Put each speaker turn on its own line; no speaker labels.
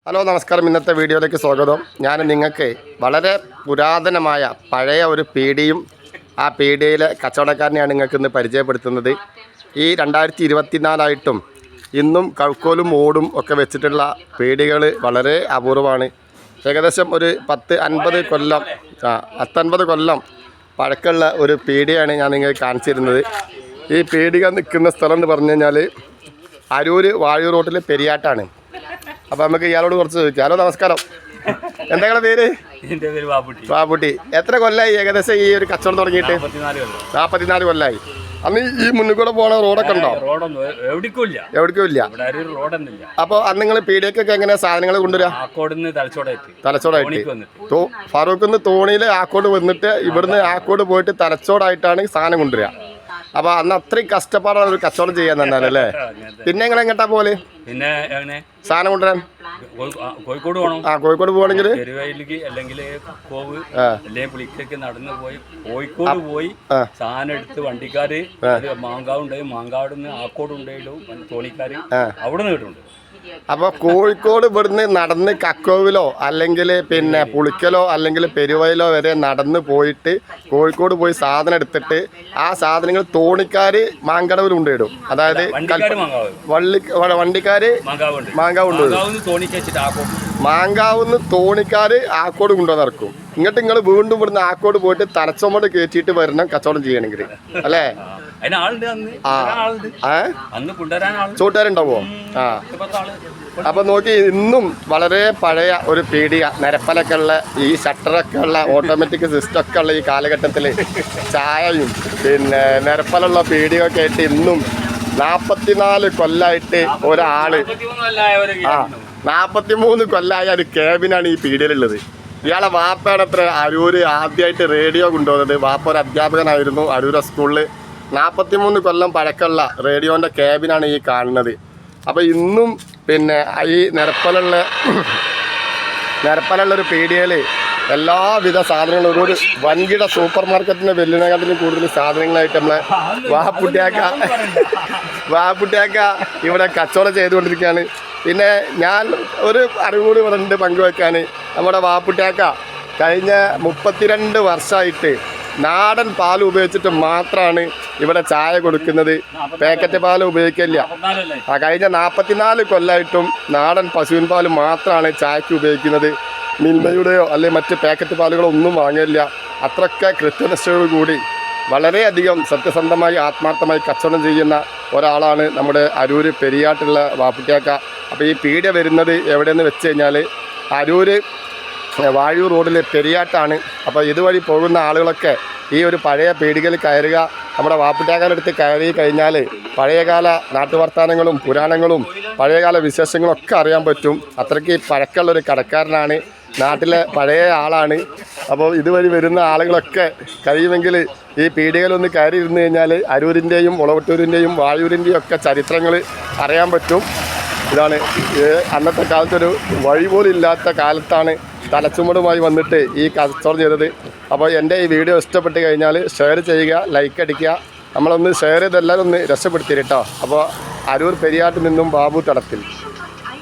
Hello നമസ്കാരം. ഇന്നത്തെ വീഡിയോയിലേക്ക് സ്വാഗതം. ഞാൻ നിങ്ങൾക്ക് വളരെ പുരാതനമായ പഴയ ഒരു പീടിയും ആ പീടിയയിലെ കച്ചവടക്കാരനെയാണ് നിങ്ങൾക്ക് ഇന്ന് പരിചയപ്പെടുത്തുന്നത്. ഈ 2024 ഇന്നും കഴുക്കോലും ഓടും ഒക്കെ വെച്ചിട്ടുള്ള പീടികൾ വളരെ അപൂർവമാണ്. ഏകദേശം ഒരു 10-50 കൊല്ലം പഴക്കമുള്ള ഒരു പീടിയാണ് ഞാൻ നിങ്ങൾക്ക് കാണിച്ചിരുന്നത്. ഈ പീടിക നിൽക്കുന്ന സ്ഥലം എന്ന് പറഞ്ഞു കഴിഞ്ഞാൽ അരൂർ വാഴൂർ റോട്ടിൽ പെരിയാട്ടാണ്. അപ്പോൾ നമുക്ക് ഇയാളോട് കുറച്ച് ചോദിക്കാം. ഹലോ നമസ്കാരം, എന്താണ് പേര്?
എൻ്റെ പേര്
ബാബുട്ടി. എത്ര കൊല്ലമായി ഏകദേശം ഈ ഒരു കച്ചവടം തുടങ്ങിയിട്ട്? 44 കൊല്ലമായി. അന്ന് ഈ മുന്നിൽ കൂടെ പോണ റോഡൊക്കെ ഉണ്ടോ? എവിടേക്കും ഇല്ല. അപ്പോൾ അന്ന് നിങ്ങൾ പീടിയൊക്കെ എങ്ങനെ സാധനങ്ങൾ കൊണ്ടുവരാ? തലച്ചോടായിട്ട് ഫാറൂഖിന്ന് തോണിയിൽ ആക്കോട് വന്നിട്ട് ഇവിടുന്ന് ആക്കോട് പോയിട്ട് തലച്ചോടായിട്ടാണ് സാധനം കൊണ്ടുവരിക. അപ്പോൾ അന്ന് അത്രയും കഷ്ടപ്പാടാണ് ഒരു കച്ചവടം ചെയ്യാൻ തന്നാലല്ലേ. പിന്നെ നിങ്ങൾ എങ്ങോട്ടാ പോലെ
പിന്നെ
സാധനം കൊണ്ടുവരാൻ?
കോഴിക്കോട് പോകണം.
കോഴിക്കോട് പോകണമെങ്കിൽ
അല്ലെങ്കിൽ പുളിക്കൊക്കെ നടന്നു പോയി കോഴിക്കോട് പോയി സാധനം എടുത്ത് വണ്ടിക്കാര് മാങ്കാവ് ഉണ്ടായി, മാങ്കാട് നിന്ന് ആക്കോട് ഉണ്ടായിട്ടും തോണിക്കാര് അവിടെ നിന്ന് കിട്ടുന്നുണ്ട്.
അപ്പോൾ കോഴിക്കോട് ഇവിടുന്ന് നടന്ന് കക്കോവിലോ അല്ലെങ്കിൽ പിന്നെ പുളിക്കലോ അല്ലെങ്കിൽ പെരുവയിലോ വരെ നടന്ന് പോയിട്ട് കോഴിക്കോട് പോയി സാധനം എടുത്തിട്ട് ആ സാധനങ്ങൾ തോണിക്കാര് മാങ്കടവിൽ കൊണ്ടിടും. അതായത് വണ്ടിക്കാര് മാങ്കാവ് മാങ്കാവുന്ന് തോണിക്കാര് ആക്കോട് കൊണ്ടുവന്ന് ഇറക്കും. ഇങ്ങോട്ട് നിങ്ങൾ വീണ്ടും ഇവിടുന്ന് ആക്കോട് പോയിട്ട് തലച്ചോമോട് കയറ്റിയിട്ട് വരണം കച്ചവടം ചെയ്യണമെങ്കിൽ, അല്ലേ? ചോട്ടുകാരുണ്ടാവോ? അപ്പൊ നോക്കി, ഇന്നും വളരെ പഴയ ഒരു പീടിക, നിരപ്പലൊക്കെ ഉള്ള ഈ ഷട്ടറൊക്കെ ഉള്ള ഓട്ടോമാറ്റിക് സിസ്റ്റം ഒക്കെ ഉള്ള ഈ കാലഘട്ടത്തിൽ ചായയും പിന്നെ നിരപ്പലുള്ള പീടികയൊക്കെ ആയിട്ട് ഇന്നും 44 കൊല്ലമായിട്ട് ഒരാള് 43 കൊല്ലമായ ഒരു ക്യാബിനാണ് ഈ പീടികയിലുള്ളത്. ഇയാളെ വാപ്പയാണ് അത്ര അരൂര് ആദ്യമായിട്ട് റേഡിയോ കൊണ്ടുപോകുന്നത്. വാപ്പ ഒരു അധ്യാപകനായിരുന്നു അരൂര സ്കൂളിൽ. 43 കൊല്ലം പഴക്കമുള്ള റേഡിയോൻ്റെ ക്യാബിനാണ് ഈ കാണുന്നത്. അപ്പോൾ ഇന്നും പിന്നെ ഈ നിരപ്പലുള്ളൊരു പീടികയിൽ എല്ലാവിധ സാധനങ്ങളും ഒരു വൻകിട സൂപ്പർ മാർക്കറ്റിൻ്റെ വെല്ലിനകത്തിലും കൂടുതൽ സാധനങ്ങളായിട്ട് നമ്മളെ വാപ്പുട്ടിയാക്ക ഇവിടെ കച്ചവടം ചെയ്തുകൊണ്ടിരിക്കുകയാണ്. പിന്നെ ഞാൻ ഒരു അറിവ് കൂടി ഇവിടെ പങ്കുവെക്കാൻ. നമ്മുടെ വാപ്പുട്ടിയാക്ക കഴിഞ്ഞ 32 വർഷമായിട്ട് നാടൻ പാൽ ഉപയോഗിച്ചിട്ട് മാത്രമാണ് ഇവിടെ ചായ കൊടുക്കുന്നത്. പാക്കറ്റ് പാൽ ഉപയോഗിക്കില്ല. കഴിഞ്ഞ 44 കൊല്ലമായിട്ടും നാടൻ പശുവിൻ പാൽ മാത്രമാണ് ചായക്ക് ഉപയോഗിക്കുന്നത്. മിൽമയുടെയോ അല്ലെങ്കിൽ മറ്റ് പാക്കറ്റ് പാലുകളോ ഒന്നും വാങ്ങില്ല. അത്രയ്ക്ക് കൃത്യനിഷ്ഠയോടുകൂടി വളരെയധികം സത്യസന്ധമായി ആത്മാർത്ഥമായി കച്ചവടം ചെയ്യുന്ന ഒരാളാണ് നമ്മുടെ അരൂര് പെരിയാട്ടുള്ള വാപ്പുട്ടിയാക്ക. അപ്പോൾ ഈ പീടിക വരുന്നത് എവിടെയെന്ന് വെച്ച് കഴിഞ്ഞാൽ അരൂര് വാഴൂർ റോഡിൽ പെരിയാട്ടാണ്. അപ്പോൾ ഇതുവഴി പോകുന്ന ആളുകളൊക്കെ ഈ ഒരു പഴയ പീടികയിൽ കയറുക. നമ്മുടെ വാപ്പുട്ടിയാക്കാനടുത്ത് കയറി കഴിഞ്ഞാൽ പഴയകാല നാട്ടുവർത്താനങ്ങളും പുരാണങ്ങളും പഴയകാല വിശേഷങ്ങളും ഒക്കെ അറിയാൻ പറ്റും. അത്രയ്ക്ക് പഴക്കമുള്ളൊരു കടക്കാരനാണ്, നാട്ടിലെ പഴയ ആളാണ്. അപ്പോൾ ഇതുവഴി വരുന്ന ആളുകളൊക്കെ കഴിയുമെങ്കിൽ ഈ പീടികയിലൊന്ന് കയറി ഇരുന്ന് കഴിഞ്ഞാൽ അരൂരിൻ്റെയും മുളവട്ടൂരിൻ്റെയും വാഴൂരിൻ്റെയും ഒക്കെ ചരിത്രങ്ങൾ അറിയാൻ പറ്റും. ഇതാണ് അന്നത്തെ കാലത്തൊരു വഴി പോലും ഇല്ലാത്ത കാലത്താണ് തലച്ചുമടുമായി വന്നിട്ട് ഈ കച്ചവടം ചെയ്തത്. അപ്പോൾ എൻ്റെ ഈ വീഡിയോ ഇഷ്ടപ്പെട്ട് കഴിഞ്ഞാൽ ഷെയർ ചെയ്യുക, ലൈക്ക് അടിക്കുക. നമ്മളൊന്ന് ഷെയർ ചെയ്ത് എല്ലാവരും ഒന്ന് രക്ഷപ്പെടുത്തിയിട്ടോ. അപ്പോൾ അരൂർ പെരിയാട്ടിൽ നിന്നും ബാബു തടത്തിൽ.